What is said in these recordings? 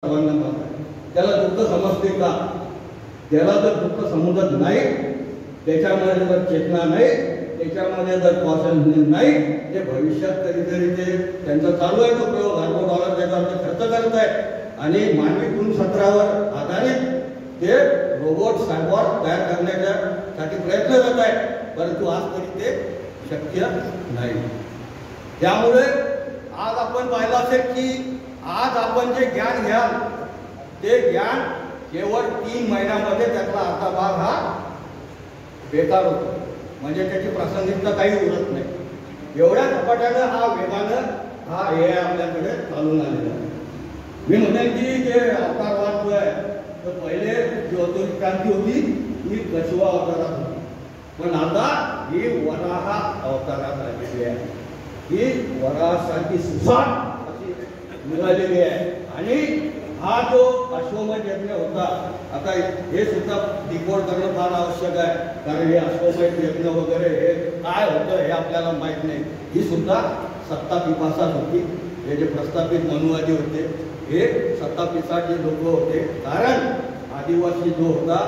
सर्वांना माहिती आहे. त्याला दुःख समजते का? त्याला जर दुःख समजत नाही, त्याच्यामध्ये जर चेतना नाही, त्याच्यामध्ये जर कौशल नाही, ते भविष्यात कधीतरी ते त्यांचा चालू आहे तो प्रयोग $1 अरब त्याच्यावर खर्च करत आहे आणि मानवी गुणसूत्रावर आधारित ते रोबोट सायबॉर्ग तयार करण्याच्या साठी प्रयत्न करत आहे, परंतु आज तरी ते शक्य नाही. त्यामुळे आज आपण पाहिलं असेल की आज आपण जे ज्ञान घ्याल ते ज्ञान केवळ 3 महिन्यामध्ये त्यातला अर्धा भाग हा बेकार होतो, म्हणजे त्याची प्रासंगिकता काही उरत नाही. एवढ्या झपाट्यानं हा वेगानं हा AI आपल्याकडे चालून आलेला आहे. मी म्हणेन की जे अवतारवाद जो आहे तर पहिले जी औद्योगिक क्रांती होती ही कछुआ अवतारात होती, पण आता ही वराह अवतारात आलेली आहे. ही वराहासारखी सुसाट निघालेली आहे आणि हा जो अश्वमेध यज्ञ होता, आता हे सुद्धा डिकोड करणं फार आवश्यक आहे, कारण हे अश्वमेध यज्ञ वगैरे हे काय होतं हे आपल्याला माहीत नाही. ही सुद्धा सत्ता पिपासाच होती. हे जे प्रस्थापित मनुवादी होते हे सत्ता पिसाचे लोक होते, कारण आदिवासी जो होता,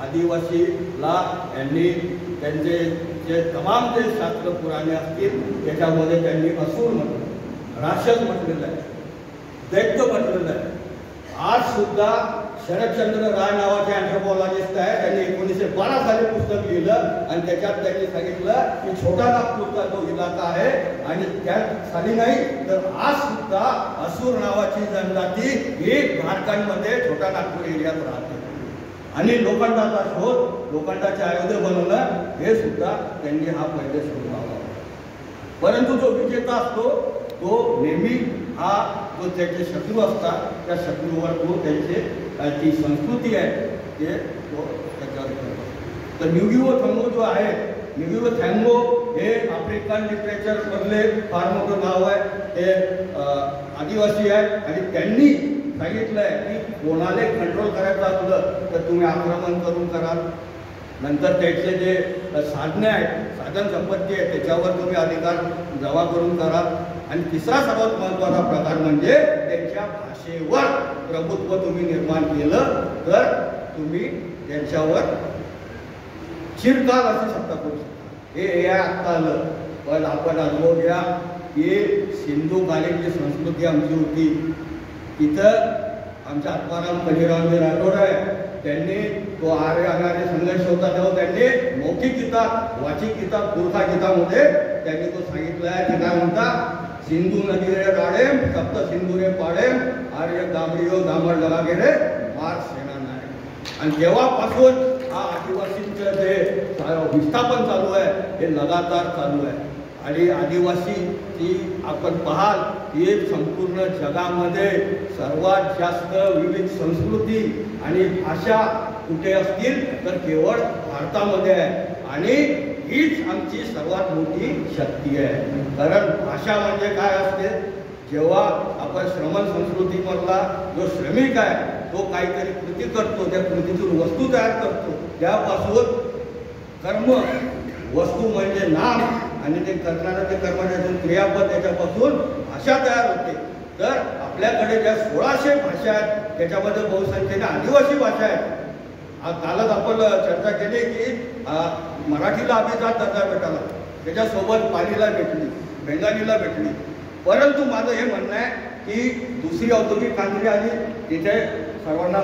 आदिवासीला यांनी त्यांचे जे तमाम जे शास्त्र पुराणे असतील त्याच्यामध्ये त्यांनी असुर म्हटलं, राक्षस म्हटलेलं आहे, दैत्य म्हटलेलं आहे. आज सुद्धा शरदचंद्र राय नावाचे अँथ्रोपॉलॉजिस्ट आहे, त्यांनी 1912 साली पुस्तक लिहिलं आणि त्याच्यात त्यांनी सांगितलं की छोटा नागपूरचा जो इलाका आहे आणि त्या साली नाही तर आज सुद्धा असुर नावाची जनजाती ही झारखंडमध्ये छोटा नागपूर एरियात राहते आणि लोखंडाचा शोध, लोखंडाचे आयुध बनवणं हे सुद्धा त्यांनी हा पहिले शोध लावला. परंतु जो विजेता असतो तो नेहमी हा जो त्याचे शत्रू असतात त्या शत्रूवर तो त्यांचे जी संस्कृती आहे ते तो त्याच्यावर करतो. तर न्युगिओ थंगो जो आहे, न्युगिओ थँगो हे आफ्रिकन लिटरेचरमधले फार मोठं नाव आहे. ते आदिवासी आहे आणि त्यांनी सांगितलं आहे की कोणाला कंट्रोल करायचं असलं तर तुम्ही आक्रमण करून कराल, नंतर त्याचे जे साधने आहेत, साधन संपत्ती आहे त्याच्यावर तुम्ही अधिकार जमा करून करा आणि तिसरा सर्वात महत्त्वाचा प्रकार म्हणजे त्यांच्या भाषेवर प्रभुत्व तुम्ही निर्माण केलं तर तुम्ही त्यांच्यावर चिरकाल अशी सत्ता करू शकता. हे AI आत्ता आलं, पण आपण अनुभव घ्या की सिंधुकालीन जी संस्कृती आमची होती तिथं आमच्या आत्माराम खंडेरावजी राठोड आहे, त्यांनी तो आर्य अनार्य संघर्ष होता तेव्हा त्यांनी मौखिक गीता, वाचिक गीता, पुरखा गीतामध्ये त्यांनी तो सांगितलं आहे. ते काय म्हणतात, सिंधू नदी रे राडेम सप्त सिंधू रे पाडेम आर्य दामडियो दामड लगा गेले मार सेना नाही. आणि तेव्हापासून हा आदिवासींचं जे विस्थापन चालू आहे हे लगातार चालू आहे आणि आदिवासीची आपण पाहाल की संपूर्ण जगामध्ये सर्वात जास्त विविध संस्कृती आणि भाषा कुठे असतील तर केवळ भारतामध्ये आहे आणि हीच आमची सर्वात मोठी शक्ती आहे. कारण भाषा म्हणजे काय असते, जेव्हा आपण श्रमण संस्कृतीमधला जो श्रमिक आहे तो काहीतरी कृती करतो, त्या कृतीतून वस्तू तयार करतो, त्यापासून कर्म, वस्तू म्हणजे नाम आणि ते करणाऱ्या ते कर्मचाऱ्यातून क्रियापद, त्याच्यापासून भाषा तयार होते. तर आपल्याकडे ज्या 1600 भाषा आहेत त्याच्यामध्ये बहुसंख्येने आदिवासी भाषा आहेत. कालच आपण चर्चा केली की मराठीला अभिजात दर्जा भेटाला, त्याच्यासोबत पालीला भेटली, बेंगालीला भेटली. परंतु माझं हे म्हणणं आहे की दुसरी औद्योगिक क्रांती आली, तिथे सर्वांना